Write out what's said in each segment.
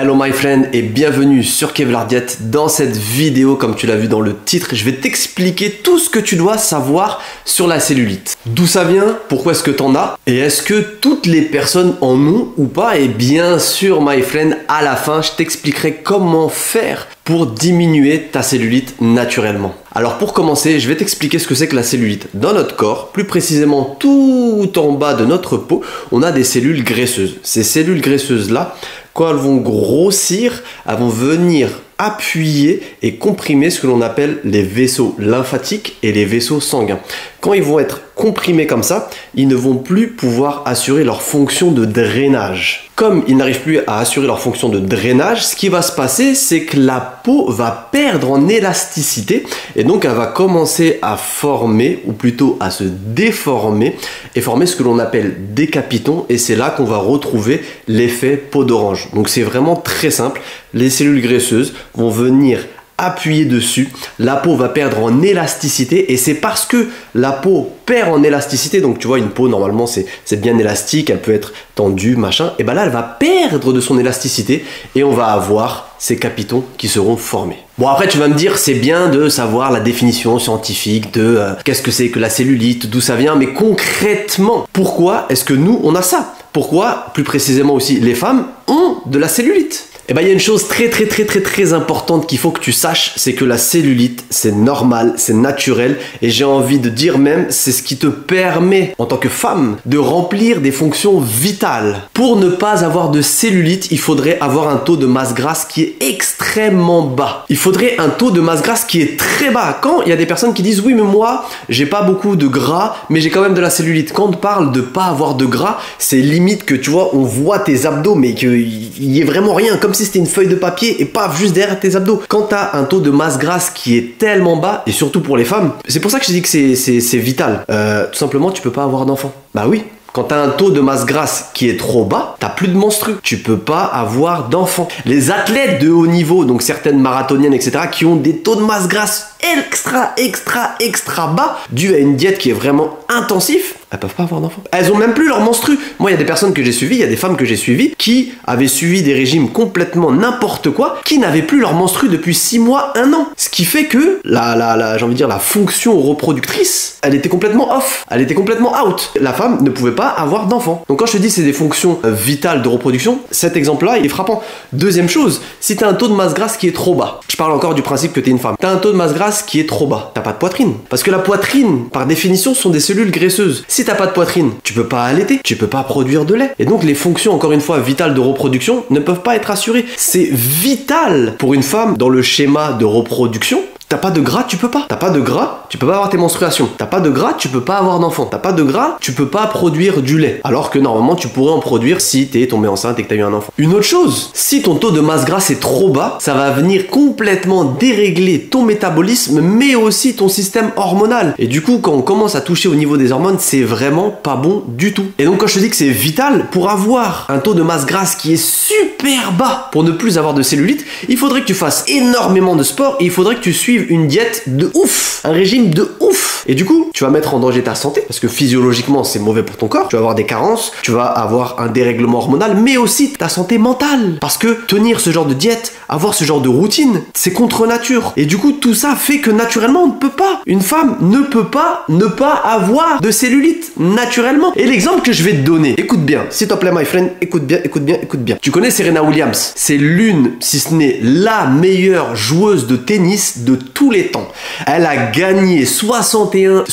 Hello my friend et bienvenue sur Kevlar Diet. Dans cette vidéo, comme tu l'as vu dans le titre, je vais t'expliquer tout ce que tu dois savoir sur la cellulite. D'où ça vient, pourquoi est-ce que tu en as et est-ce que toutes les personnes en ont ou pas. Et bien sûr my friend, à la fin, je t'expliquerai comment faire pour diminuer ta cellulite naturellement. Alors pour commencer, je vais t'expliquer ce que c'est que la cellulite. Dans notre corps, plus précisément tout en bas de notre peau, on a des cellules graisseuses. Ces cellules graisseuses-là, quand elles vont grossir, elles vont venir appuyer et comprimer ce que l'on appelle les vaisseaux lymphatiques et les vaisseaux sanguins. Quand ils vont être comprimés comme ça, ils ne vont plus pouvoir assurer leur fonction de drainage. Comme ils n'arrivent plus à assurer leur fonction de drainage, ce qui va se passer, c'est que la peau va perdre en élasticité et donc elle va commencer à former, ou plutôt à se déformer et former ce que l'on appelle des capitons, et c'est là qu'on va retrouver l'effet peau d'orange. Donc c'est vraiment très simple, les cellules graisseuses vont venir appuyer dessus, la peau va perdre en élasticité et c'est parce que la peau perd en élasticité, donc tu vois une peau normalement c'est bien élastique, elle peut être tendue, machin, et ben là elle va perdre de son élasticité et on va avoir ces capitons qui seront formés. Bon après tu vas me dire c'est bien de savoir la définition scientifique de qu'est-ce que c'est que la cellulite, d'où ça vient, mais concrètement pourquoi est-ce que nous on a ça? Pourquoi plus précisément aussi les femmes ont de la cellulite? Eh ben, il y a une chose très importante qu'il faut que tu saches, c'est que la cellulite, c'est normal, c'est naturel, et j'ai envie de dire même, c'est ce qui te permet, en tant que femme, de remplir des fonctions vitales. Pour ne pas avoir de cellulite, il faudrait avoir un taux de masse grasse qui est extrêmement bas. Il faudrait un taux de masse grasse qui est très bas. Quand il y a des personnes qui disent, oui, mais moi, j'ai pas beaucoup de gras, mais j'ai quand même de la cellulite. Quand on parle de pas avoir de gras, c'est limite que, tu vois, on voit tes abdos, mais qu'il y ait vraiment rien, comme si c'était une feuille de papier et paf, juste derrière tes abdos. Quand tu as un taux de masse grasse qui est tellement bas, et surtout pour les femmes, c'est pour ça que je dis que c'est vital. Tout simplement, tu peux pas avoir d'enfant. Bah oui. Quand tu as un taux de masse grasse qui est trop bas, tu n'as plus de menstrues. Tu peux pas avoir d'enfants. Les athlètes de haut niveau, donc certaines marathoniennes, etc., qui ont des taux de masse grasse extra bas, dû à une diète qui est vraiment intensive, elles peuvent pas avoir d'enfants. Elles ont même plus leur menstru. Moi, il y a des personnes que j'ai suivies, il y a des femmes que j'ai suivies qui avaient suivi des régimes complètement n'importe quoi, qui n'avaient plus leur menstru depuis 6 mois, 1 an. Ce qui fait que j'ai envie de dire, la fonction reproductrice, elle était complètement off. Elle était complètement out. La femme ne pouvait pas avoir d'enfants. Donc quand je te dis c'est des fonctions vitales de reproduction, cet exemple-là, il est frappant. Deuxième chose, si tu as un taux de masse grasse qui est trop bas, je parle encore du principe que tu es une femme, tu as un taux de masse grasse qui est trop bas, t'as pas de poitrine. Parce que la poitrine, par définition, sont des cellules graisseuses. Si t'as pas de poitrine, tu peux pas allaiter, tu peux pas produire de lait. Et donc les fonctions, encore une fois, vitales de reproduction ne peuvent pas être assurées. C'est vital pour une femme dans le schéma de reproduction. T'as pas de gras, tu peux pas. T'as pas de gras, tu peux pas avoir tes menstruations. T'as pas de gras, tu peux pas avoir d'enfant. T'as pas de gras, tu peux pas produire du lait. Alors que normalement, tu pourrais en produire si t'es tombé enceinte et que t'as eu un enfant. Une autre chose, si ton taux de masse grasse est trop bas, ça va venir complètement dérégler ton métabolisme, mais aussi ton système hormonal. Et du coup, quand on commence à toucher au niveau des hormones, c'est vraiment pas bon du tout. Et donc, quand je te dis que c'est vital, pour avoir un taux de masse grasse qui est super bas, pour ne plus avoir de cellulite, il faudrait que tu fasses énormément de sport et il faudrait que tu suives une diète de ouf, un régime de ouf. Et du coup, tu vas mettre en danger ta santé parce que physiologiquement, c'est mauvais pour ton corps. Tu vas avoir des carences, tu vas avoir un dérèglement hormonal, mais aussi ta santé mentale. Parce que tenir ce genre de diète, avoir ce genre de routine, c'est contre nature. Et du coup, tout ça fait que naturellement, on ne peut pas. Une femme ne peut pas ne pas avoir de cellulite naturellement. Et l'exemple que je vais te donner, écoute bien, s'il te plaît, my friend, écoute bien. Tu connais Serena Williams? C'est l'une, si ce n'est la meilleure joueuse de tennis de tous les temps. Elle a gagné 71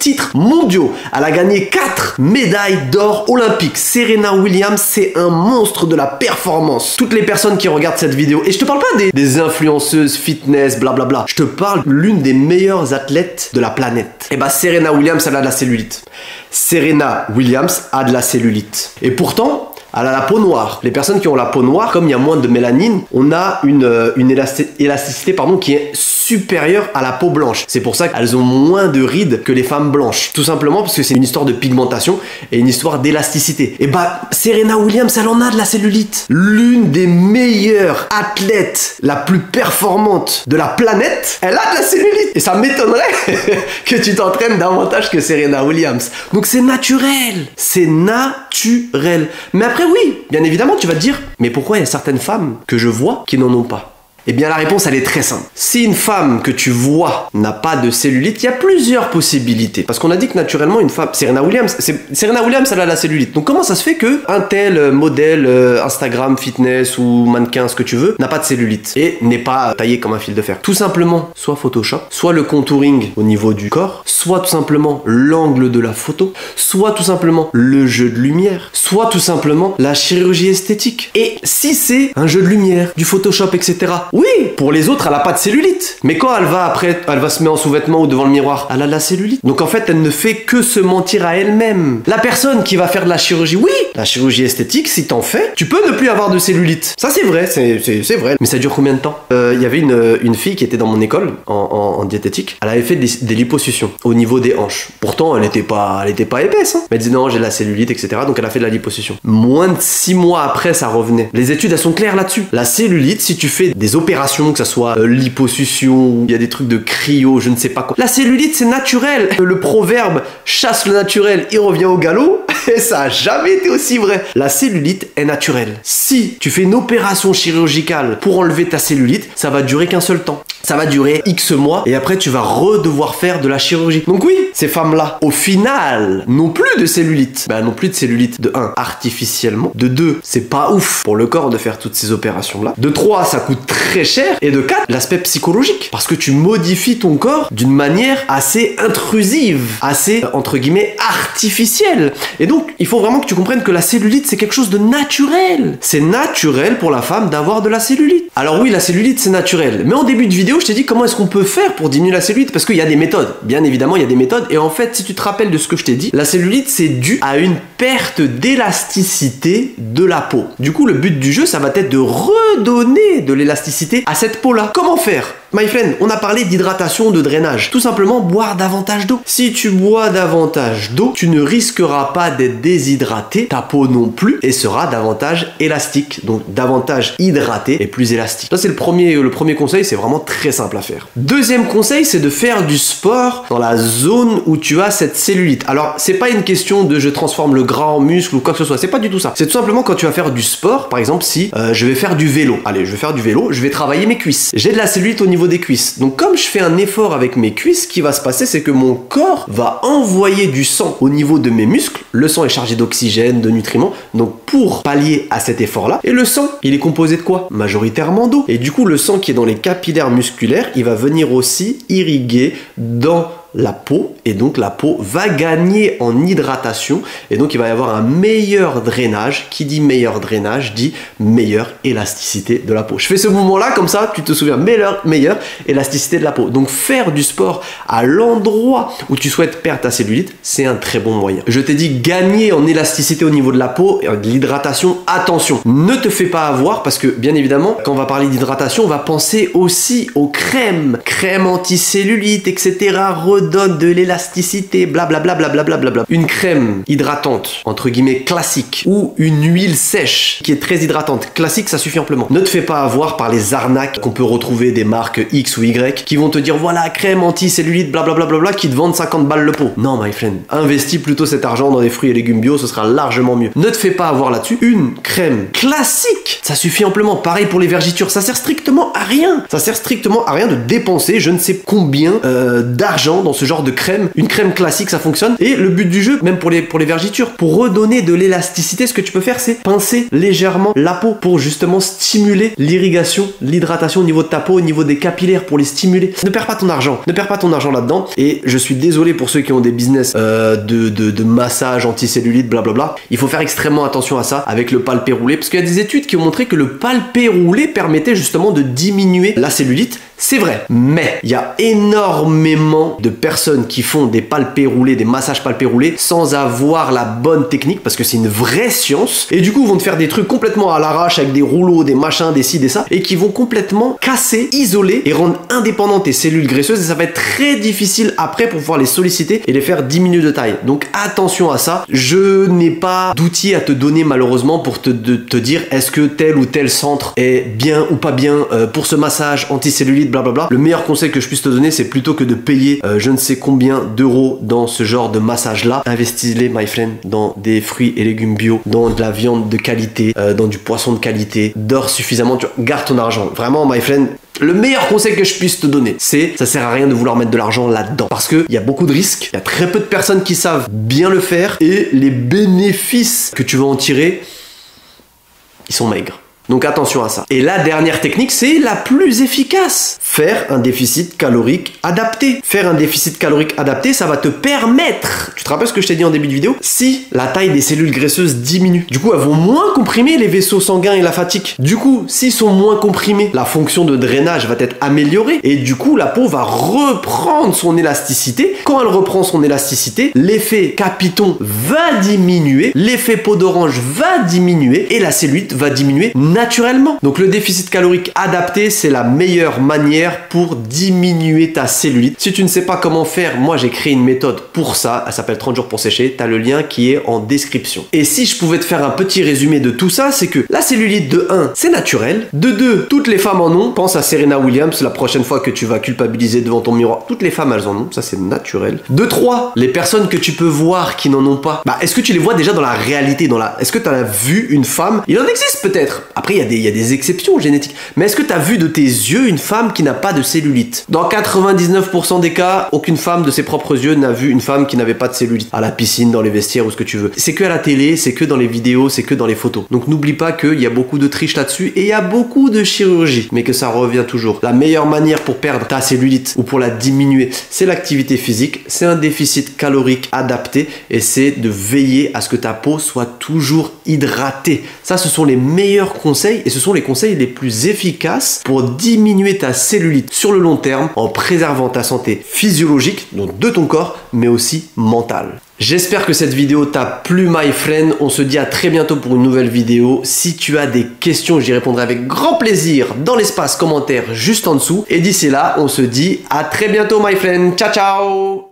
titres mondiaux. Elle a gagné 4 médailles d'or olympiques. Serena Williams, c'est un monstre de la performance. Toutes les personnes qui regardent cette vidéo, et je te parle pas des influenceuses fitness, blablabla. Je te parle l'une des meilleures athlètes de la planète. Et bah Serena Williams, elle a de la cellulite. Serena Williams a de la cellulite. Et pourtant, elle a la peau noire. Les personnes qui ont la peau noire, comme il y a moins de mélanine, on a une élasticité qui est supérieure à la peau blanche. C'est pour ça qu'elles ont moins de rides que les femmes blanches. Tout simplement parce que c'est une histoire de pigmentation et une histoire d'élasticité. Et bah, Serena Williams, elle en a de la cellulite. L'une des meilleures athlètes, la plus performante de la planète, elle a de la cellulite. Et ça m'étonnerait que tu t'entraînes davantage que Serena Williams. Donc c'est naturel. C'est naturel. Mais après, oui, bien évidemment, tu vas te dire, mais pourquoi il y a certaines femmes que je vois qui n'en ont pas? Eh bien la réponse elle est très simple. Si une femme que tu vois n'a pas de cellulite, il y a plusieurs possibilités. Parce qu'on a dit que naturellement une femme, Serena Williams elle a la cellulite. Donc comment ça se fait que un tel modèle Instagram, fitness ou mannequin, ce que tu veux, n'a pas de cellulite et n'est pas taillé comme un fil de fer? Tout simplement, soit Photoshop, soit le contouring au niveau du corps, soit tout simplement l'angle de la photo, soit tout simplement le jeu de lumière, soit tout simplement la chirurgie esthétique. Et si c'est un jeu de lumière, du Photoshop, etc., oui, pour les autres, elle a pas de cellulite. Mais quand elle va se mettre en sous-vêtements ou devant le miroir, elle a de la cellulite. Donc en fait, elle ne fait que se mentir à elle-même. La personne qui va faire de la chirurgie, oui, la chirurgie esthétique, si t'en fais, tu peux ne plus avoir de cellulite. Ça c'est vrai, c'est vrai. Mais ça dure combien de temps? Il y avait une fille qui était dans mon école en diététique. Elle avait fait des liposuctions au niveau des hanches. Pourtant, elle était pas épaisse. Hein. Mais elle disait non, j'ai de la cellulite, etc. Donc elle a fait de la liposuction. Moins de 6 mois après, ça revenait. Les études, elles sont claires là-dessus. La cellulite, si tu fais des opérations, que ça soit liposuction, ou il y a des trucs de cryo, je ne sais pas quoi. La cellulite, c'est naturel. Le proverbe chasse le naturel, il revient au galop. Et ça a jamais été aussi vrai. La cellulite est naturelle. Si tu fais une opération chirurgicale pour enlever ta cellulite, ça va durer qu'un seul temps. Ça va durer X mois et après tu vas redevoir faire de la chirurgie. Donc oui, ces femmes-là, au final, n'ont plus de cellulite. Bah, n'ont plus de cellulite. De 1, artificiellement. De 2, c'est pas ouf pour le corps de faire toutes ces opérations-là. De 3, ça coûte très cher. Et de 4, l'aspect psychologique. Parce que tu modifies ton corps d'une manière assez intrusive, assez, entre guillemets, artificielle. Et donc, il faut vraiment que tu comprennes que la cellulite, c'est quelque chose de naturel. C'est naturel pour la femme d'avoir de la cellulite. Alors oui, la cellulite, c'est naturel. Mais en début de vidéo, je t'ai dit comment est-ce qu'on peut faire pour diminuer la cellulite, parce qu'il y a des méthodes. Bien évidemment, il y a des méthodes. Et en fait, si tu te rappelles de ce que je t'ai dit, la cellulite, c'est dû à une perte d'élasticité de la peau. Du coup, le but du jeu, ça va être de redonner de l'élasticité à cette peau-là. Comment faire? My friend, on a parlé d'hydratation, de drainage. Tout simplement, boire davantage d'eau. Si tu bois davantage d'eau, tu ne risqueras pas d'être déshydraté, ta peau non plus, et sera davantage élastique. Donc, davantage hydraté et plus élastique. Ça, c'est le premier conseil, c'est vraiment très simple à faire. Deuxième conseil, c'est de faire du sport dans la zone où tu as cette cellulite. Alors, c'est pas une question de je transforme le gras en muscle ou quoi que ce soit. C'est pas du tout ça. C'est tout simplement quand tu vas faire du sport, par exemple, si je vais faire du vélo. Allez, je vais faire du vélo, je vais travailler mes cuisses. J'ai de la cellulite au niveau des cuisses. Donc comme je fais un effort avec mes cuisses, ce qui va se passer, c'est que mon corps va envoyer du sang au niveau de mes muscles. Le sang est chargé d'oxygène, de nutriments. Donc pour pallier à cet effort-là, et le sang, il est composé de quoi? Majoritairement d'eau. Et du coup, le sang qui est dans les capillaires musculaires, il va venir aussi irriguer dans la peau, et donc la peau va gagner en hydratation, et donc il va y avoir un meilleur drainage. Qui dit meilleur drainage dit meilleure élasticité de la peau. Je fais ce mouvement là comme ça, tu te souviens, meilleure élasticité de la peau. Donc faire du sport à l'endroit où tu souhaites perdre ta cellulite, c'est un très bon moyen. Je t'ai dit gagner en élasticité au niveau de la peau et de l'hydratation. Attention, ne te fais pas avoir, parce que bien évidemment quand on va parler d'hydratation, on va penser aussi aux crèmes anti-cellulite, etc. Donne de l'élasticité, blablabla, blablabla. Une crème hydratante, entre guillemets classique, ou une huile sèche qui est très hydratante, classique, ça suffit amplement. Ne te fais pas avoir par les arnaques qu'on peut retrouver des marques X ou Y qui vont te dire voilà, crème anti-cellulite, blablabla, qui te vendent 50 balles le pot. Non, my friend, investis plutôt cet argent dans des fruits et légumes bio, ce sera largement mieux. Ne te fais pas avoir là-dessus. Une crème classique, ça suffit amplement. Pareil pour les vergitures, ça sert strictement à rien. Ça sert strictement à rien de dépenser je ne sais combien d'argent dans ce genre de crème. Une crème classique, ça fonctionne. Et le but du jeu, même pour les vergitures, pour redonner de l'élasticité, ce que tu peux faire, c'est pincer légèrement la peau pour justement stimuler l'irrigation, l'hydratation au niveau de ta peau, au niveau des capillaires, pour les stimuler. Ne perds pas ton argent. Ne perds pas ton argent là-dedans. Et je suis désolé pour ceux qui ont des business de massage anti-cellulite, blablabla. Il faut faire extrêmement attention à ça avec le palpé roulé, parce qu'il y a des études qui ont montré que le palpé roulé permettait justement de diminuer la cellulite. C'est vrai, mais il y a énormément de personnes qui font des palpés roulés, des massages palpés roulés sans avoir la bonne technique parce que c'est une vraie science et du coup vont te faire des trucs complètement à l'arrache avec des rouleaux, des machins, des ci, des ça et qui vont complètement casser, isoler et rendre indépendantes tes cellules graisseuses et ça va être très difficile après pour pouvoir les solliciter et les faire diminuer de taille. Donc attention à ça. Je n'ai pas d'outils à te donner malheureusement pour te dire est-ce que tel ou tel centre est bien ou pas bien pour ce massage anticellulite, blablabla. Le meilleur conseil que je puisse te donner, c'est plutôt que de payer je ne sais combien d'euros dans ce genre de massage là. Investis-les, my friend, dans des fruits et légumes bio, dans de la viande de qualité, dans du poisson de qualité, dors suffisamment, tu vois, garde ton argent. Vraiment, my friend, le meilleur conseil que je puisse te donner, c'est ça sert à rien de vouloir mettre de l'argent là-dedans. Parce qu'il y a beaucoup de risques, il y a très peu de personnes qui savent bien le faire et les bénéfices que tu vas en tirer, ils sont maigres. Donc attention à ça. Et la dernière technique, c'est la plus efficace. Faire un déficit calorique adapté. Faire un déficit calorique adapté, ça va te permettre, tu te rappelles ce que je t'ai dit en début de vidéo, si la taille des cellules graisseuses diminue. Du coup, elles vont moins comprimer les vaisseaux sanguins et la fatigue. Du coup, s'ils sont moins comprimés, la fonction de drainage va être améliorée et du coup, la peau va reprendre son élasticité. Quand elle reprend son élasticité, l'effet capiton va diminuer, l'effet peau d'orange va diminuer et la cellulite va diminuer naturellement. Donc le déficit calorique adapté, c'est la meilleure manière pour diminuer ta cellulite. Si tu ne sais pas comment faire, moi j'ai créé une méthode pour ça, elle s'appelle 30 jours pour sécher, tu as le lien qui est en description. Et si je pouvais te faire un petit résumé de tout ça, c'est que la cellulite de 1, c'est naturel, de 2, toutes les femmes en ont, pense à Serena Williams, la prochaine fois que tu vas culpabiliser devant ton miroir, toutes les femmes elles en ont, ça c'est naturel. De 3, les personnes que tu peux voir qui n'en ont pas, est-ce que tu les vois déjà dans la réalité, est-ce que tu as vu une femme, il en existe peut-être, après il y a des exceptions génétiques, mais est-ce que tu as vu de tes yeux une femme qui n'a pas de cellulite? Dans 99% des cas, aucune femme de ses propres yeux n'a vu une femme qui n'avait pas de cellulite. À la piscine, dans les vestiaires ou ce que tu veux. C'est que à la télé, c'est que dans les vidéos, c'est que dans les photos. Donc n'oublie pas qu'il y a beaucoup de triche là-dessus et il y a beaucoup de chirurgie, mais que ça revient toujours. La meilleure manière pour perdre ta cellulite ou pour la diminuer, c'est l'activité physique, c'est un déficit calorique adapté et c'est de veiller à ce que ta peau soit toujours hydratée. Ça, ce sont les meilleurs conseils et ce sont les conseils les plus efficaces pour diminuer ta cellulite sur le long terme en préservant ta santé physiologique, donc de ton corps, mais aussi mentale. J'espère que cette vidéo t'a plu, my friend. On se dit à très bientôt pour une nouvelle vidéo. Si tu as des questions, j'y répondrai avec grand plaisir dans l'espace commentaire juste en dessous. Et d'ici là, on se dit à très bientôt, my friend. Ciao, ciao!